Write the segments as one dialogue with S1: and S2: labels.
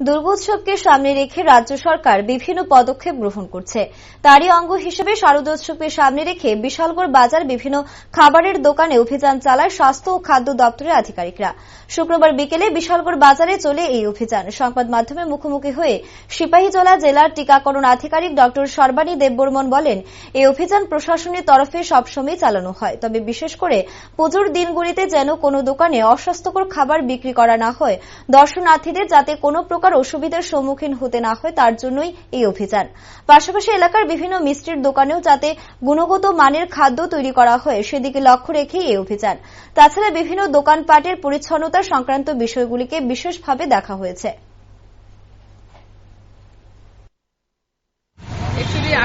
S1: দুর্গোৎসবকে সামনে রেখে রাজ্য সরকার বিভিন্ন পদক্ষেপ গ্রহণ করছে। তারই অঙ্গ হিসেবে শারদোৎসবকে সামনে রেখে বিশালগড় বাজার বিভিন্ন খাবারের দোকানে অভিযান চালায় স্বাস্থ্য ও খাদ্য দপ্তরের আধিকারিকরা। শুক্রবার বিকেলে বিশালগড় বাজারে চলে এই অভিযান। সংবাদ মাধ্যমের মুখোমুখি হয়ে সিপাহীজলা জেলার টিকাকরণ আধিকারিক ডক্টর সর্বাণী দেববর্মন বলেন, এই অভিযান প্রশাসনের তরফে সবসময় চালানো হয়, তবে বিশেষ করে পুজোর দিনগুলিতে যেন কোনো দোকানে অস্বাস্থ্যকর খাবার বিক্রি করা না হয়, দর্শনার্থীদের যাতে কোনো প্রকার অসুবিধার সম্মুখীন হতে না হয় তার জন্যই এই অভিযান। পাশাপাশি এলাকার বিভিন্ন মিষ্টির দোকানেও যাতে গুণগত মানের খাদ্য তৈরি করা হয় সেদিকে লক্ষ্য রেখেই এই অভিযান। তাছাড়া বিভিন্ন দোকানপাটের পরিচ্ছন্নতা সংক্রান্ত বিষয়গুলিকে বিশেষভাবে দেখা হয়েছে।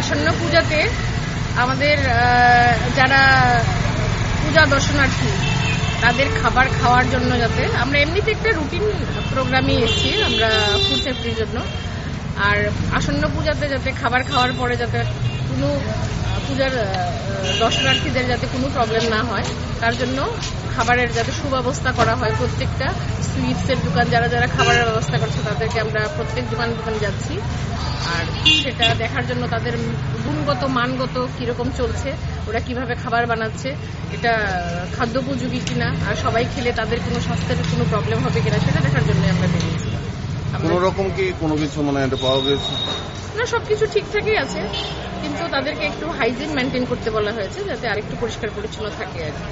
S2: আসন্ন পূজাতে আমাদের যারা পূজা দর্শনার্থী তাদের খাবার খাওয়ার জন্য যাতে আমরা এমনিতে একটা রুটিন প্রোগ্রামে এসেছি আমরা ফুড সেফটির জন্য, আর আসন্ন পূজাতে যাতে খাবার খাওয়ার পরে যাতে কোনো পূজার দর্শনার্থীদের যাতে কোনো প্রবলেম না হয় তার জন্য খাবারের যাতে সুব্যবস্থা করা হয়। প্রত্যেকটা সুইটসের দোকান যারা যারা খাবারের ব্যবস্থা করছে তাদেরকে আমরা প্রত্যেক দোকান যাচ্ছি, আর সেটা দেখার জন্য তাদের গুণগত মানগত কিরকম চলছে, ওরা কিভাবে খাবার বানাচ্ছে, এটা খাদ্যোপযোগী কিনা, আর সবাই খেলে তাদের কোনো স্বাস্থ্যের কোনো প্রবলেম হবে কিনা সেটা দেখার জন্য আমরা বেরিয়েছি।
S3: কোনো রকম কি কোনো কিছু এটা পাওয়া গেছে
S2: না? সবকিছু ঠিকঠাকই আছে, কিন্তু তাদেরকে একটু হাইজিন মেনটেন করতে বলা হয়েছে যাতে আরেকটু পরিষ্কার পরিচ্ছন্ন থাকে আর কি।